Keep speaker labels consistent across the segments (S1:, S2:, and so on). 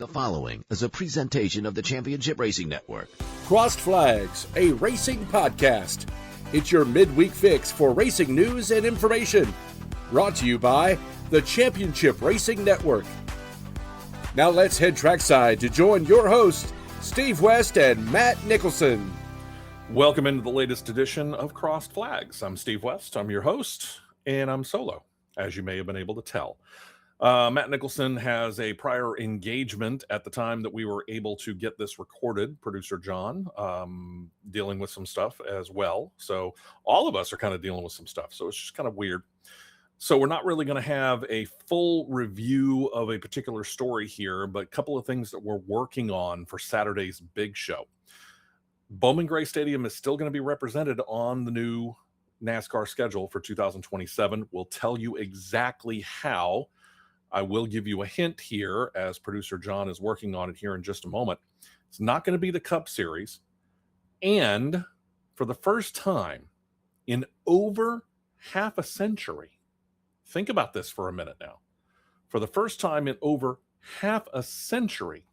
S1: The following is a presentation of the Championship Racing Network.
S2: Crossed Flags, a racing podcast. It's your midweek fix for racing news and information. Brought to you by the Championship Racing Network. Now let's head trackside to join your hosts, Steve West and Matt Nicholson.
S3: Welcome into the latest edition of Crossed Flags. I'm Steve West. I'm your host, and I'm solo, as you may have been able to tell. Matt Nicholson has a prior engagement at the time that we were able to get this recorded. Producer John dealing with some stuff as well. So all of us are kind of dealing with some stuff. So it's just kind of weird. So we're not really going to have a full review of a particular story here, but a couple of things that we're working on for Saturday's big show. Bowman Gray Stadium is still going to be represented on the new NASCAR schedule for 2027. We'll tell you exactly how. I will give you a hint here as producer John is working on it here in just a moment. It's not going to be the Cup Series. And for the first time in over half a century, think about this for a minute now. For the first time in over half a century,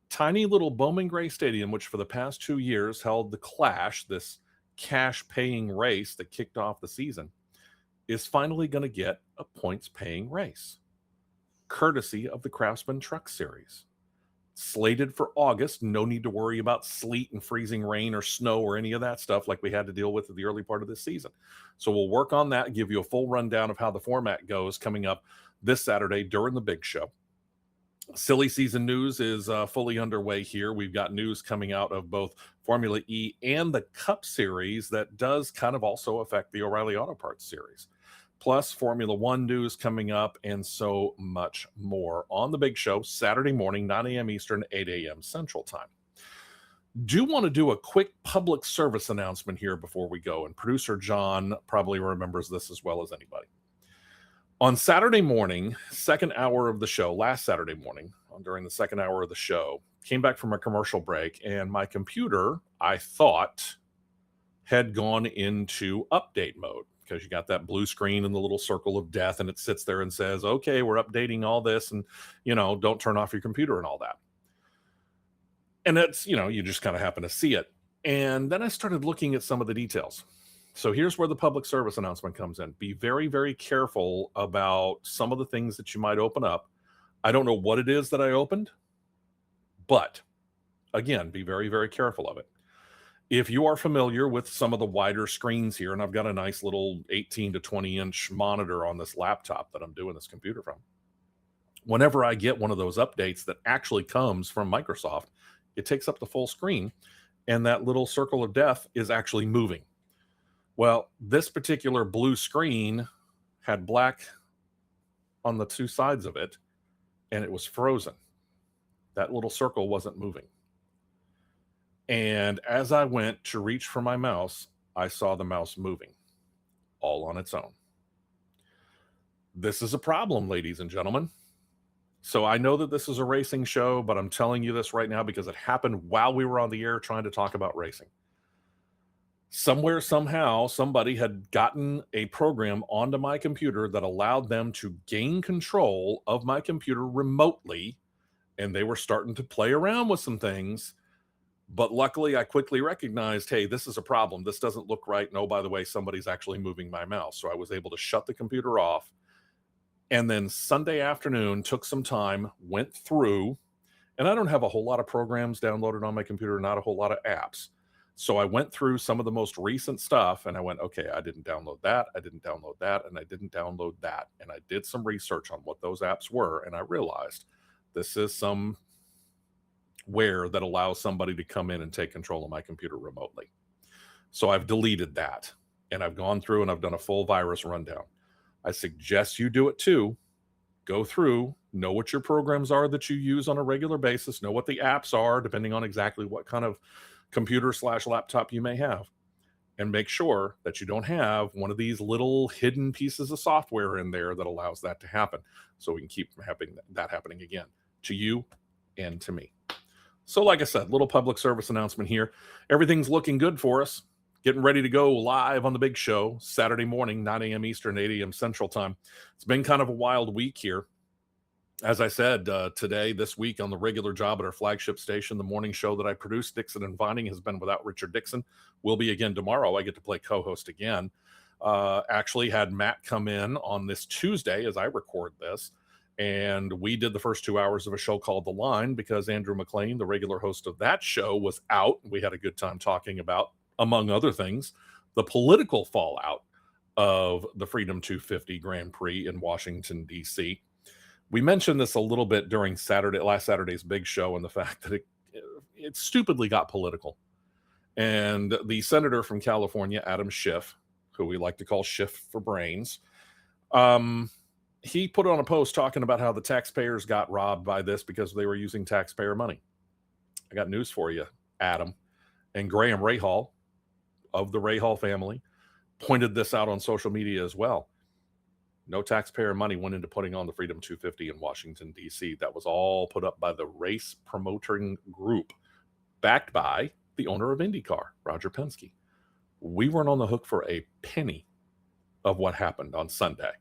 S3: tiny little Bowman Gray Stadium, which for the past 2 years held the Clash, this cash-paying race that kicked off the season, is finally going to get a points-paying race, courtesy of the Craftsman Truck Series. Slated for August, no need to worry about sleet and freezing rain or snow or any of that stuff like we had to deal with at the early part of this season. So we'll work on that and give you a full rundown of how the format goes coming up this Saturday during the big show. Silly season news is fully underway here. We've got news coming out of both Formula E and the Cup Series that does kind of also affect the O'Reilly Auto Parts Series. Plus Formula One news coming up and so much more on the big show Saturday morning, 9 a.m. Eastern, 8 a.m. Central Time. Do want to do a quick public service announcement here before we go, and producer John probably remembers this as well as anybody. On Saturday morning, second hour of the show, last Saturday morning, during the second hour of the show, came back from a commercial break, and my computer, I thought, had gone into update mode. Because you got that blue screen and the little circle of death, and it sits there and says, okay, we're updating all this, and, don't turn off your computer and all that. And it's, you just kind of happen to see it. And then I started looking at some of the details. So here's where the public service announcement comes in. Be very, very careful about some of the things that you might open up. I don't know what it is that I opened, but again, be very, very careful of it. If you are familiar with some of the wider screens here, and I've got a nice little 18 to 20 inch monitor on this laptop that I'm doing this computer from. Whenever I get one of those updates that actually comes from Microsoft, it takes up the full screen and that little circle of death is actually moving. Well, this particular blue screen had black on the two sides of it and it was frozen. That little circle wasn't moving. And as I went to reach for my mouse, I saw the mouse moving all on its own. This is a problem, ladies and gentlemen. So I know that this is a racing show, but I'm telling you this right now because it happened while we were on the air trying to talk about racing. Somewhere, somehow, somebody had gotten a program onto my computer that allowed them to gain control of my computer remotely, and they were starting to play around with some things. But luckily, I quickly recognized, hey, this is a problem. This doesn't look right. And oh, by the way, somebody's actually moving my mouse. So I was able to shut the computer off. And then Sunday afternoon, took some time, went through, and I don't have a whole lot of programs downloaded on my computer, not a whole lot of apps. So I went through some of the most recent stuff and I went, okay, I didn't download that. I didn't download that. And I didn't download that. And I did some research on what those apps were. And I realized this is some where that allows somebody to come in and take control of my computer remotely. So I've deleted that and I've gone through and I've done a full virus rundown. I suggest you do it too. Go through, know what your programs are that you use on a regular basis, know what the apps are, depending on exactly what kind of computer/laptop you may have, and make sure that you don't have one of these little hidden pieces of software in there that allows that to happen. So we can keep that happening again to you and to me. So like I said, little public service announcement here. Everything's looking good for us. Getting ready to go live on the big show Saturday morning, 9 a.m. Eastern, 8 a.m. Central Time. It's been kind of a wild week here. As I said, this week on the regular job at our flagship station, the morning show that I produce, Dixon and Vining, has been without Richard Dixon. Will be again tomorrow. I get to play co-host again. Actually had Matt come in on this Tuesday as I record this, and we did the first 2 hours of a show called The Line because Andrew McLean, the regular host of that show, was out. We had a good time talking about, among other things, the political fallout of the Freedom 250 Grand Prix in Washington, D.C. We mentioned this a little bit during last Saturday's big show, and the fact that it stupidly got political. And the senator from California, Adam Schiff, who we like to call Schiff for brains, he put on a post talking about how the taxpayers got robbed by this because they were using taxpayer money. I got news for you, Adam. And Graham Rahal of the Rahal family pointed this out on social media as well. No taxpayer money went into putting on the Freedom 250 in Washington, D.C. That was all put up by the race promoting group, backed by the owner of Indycar, Roger Penske. We weren't on the hook for a penny of what happened on Sunday.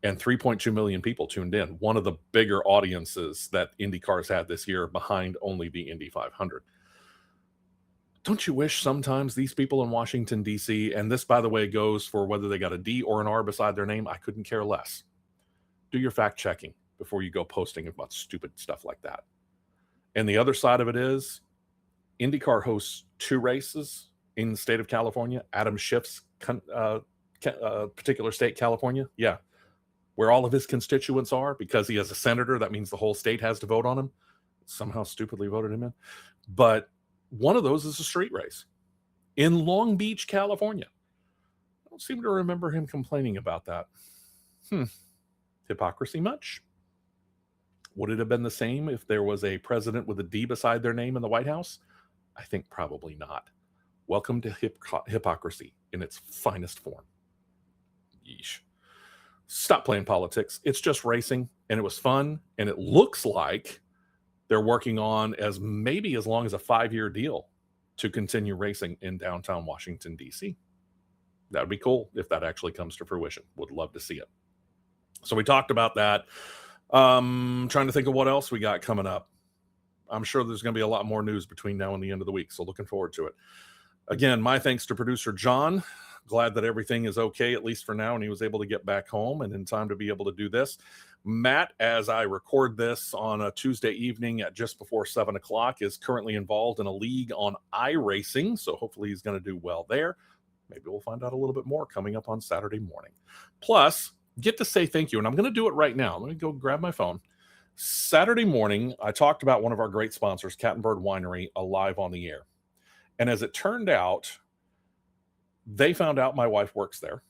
S3: And 3.2 million people tuned in, one of the bigger audiences that IndyCar's had this year behind only the Indy 500. Don't you wish sometimes these people in Washington, D.C., and this, by the way, goes for whether they got a D or an R beside their name, I couldn't care less. Do your fact checking before you go posting about stupid stuff like that. And the other side of it is IndyCar hosts 2 races in the state of California. Adam Schiff's particular state, California. Yeah. Where all of his constituents are, because he has a senator, that means the whole state has to vote on him. Somehow stupidly voted him in. But one of those is a street race in Long Beach, California. I don't seem to remember him complaining about that. Hypocrisy much? Would it have been the same if there was a president with a D beside their name in the White House? I think probably not. Welcome to hypocrisy in its finest form. Yeesh. Stop playing politics. It's just racing, and it was fun, and it looks like they're working on as long as a 5-year deal to continue racing in downtown Washington, D.C. That would be cool if that actually comes to fruition. Would love to see it. So we talked about that. Trying to think of what else we got coming up. I'm sure there's going to be a lot more news between now and the end of the week, so looking forward to it. Again, my thanks to producer John. Glad that everything is okay, at least for now, and he was able to get back home and in time to be able to do this. Matt, as I record this on a Tuesday evening at just before 7 o'clock, is currently involved in a league on iRacing, so hopefully he's going to do well there. Maybe we'll find out a little bit more coming up on Saturday morning. Plus, get to say thank you, and I'm going to do it right now. Let me go grab my phone. Saturday morning, I talked about one of our great sponsors, Cat and Bird Winery, alive on the air. And as it turned out, they found out my wife works there.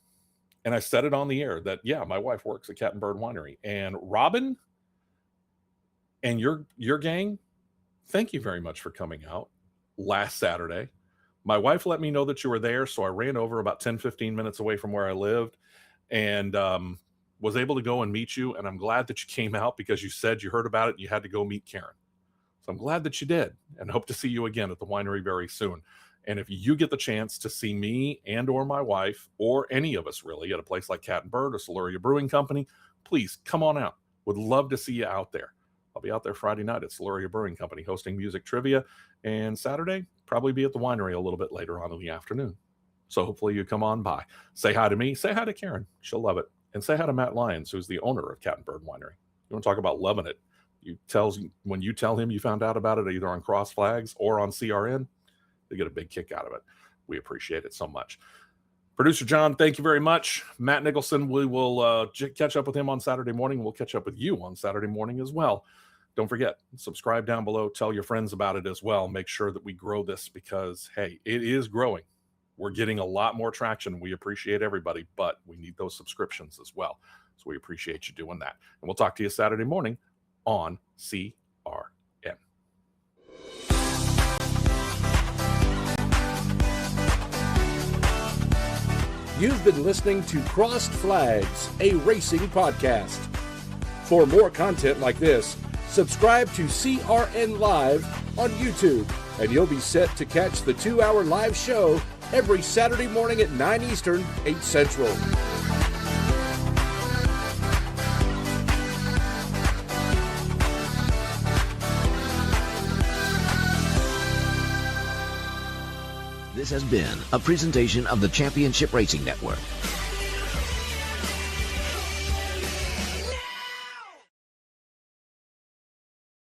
S3: And I said it on the air that, yeah, my wife works at Cat and Bird Winery. And Robin and your gang, thank you very much for coming out last Saturday. My wife let me know that you were there, so I ran over about 10, 15 minutes away from where I lived and was able to go and meet you. And I'm glad that you came out because you said you heard about it and you had to go meet Karen. So I'm glad that you did and hope to see you again at the winery very soon. And if you get the chance to see me and or my wife or any of us really at a place like Cat and Bird or Solaria Brewing Company, please come on out. Would love to see you out there. I'll be out there Friday night at Solaria Brewing Company hosting music trivia. And Saturday, probably be at the winery a little bit later on in the afternoon. So hopefully you come on by. Say hi to me. Say hi to Karen. She'll love it. And say hi to Matt Lyons, who's the owner of Cat and Bird Winery. You want to talk about loving it. When you tell him you found out about it either on Cross Flags or on CRN, they get a big kick out of it. We appreciate it so much. Producer John, thank you very much. Matt Nicholson, we will catch up with him on Saturday morning. We'll catch up with you on Saturday morning as well. Don't forget, subscribe down below. Tell your friends about it as well. Make sure that we grow this because, hey, it is growing. We're getting a lot more traction. We appreciate everybody, but we need those subscriptions as well. So we appreciate you doing that. And we'll talk to you Saturday morning on CRN.
S2: You've been listening to Crossed Flags, a racing podcast. For more content like this, subscribe to CRN Live on YouTube, and you'll be set to catch the 2-hour live show every Saturday morning at 9 Eastern, 8 Central.
S1: This has been a presentation of the Championship Racing Network.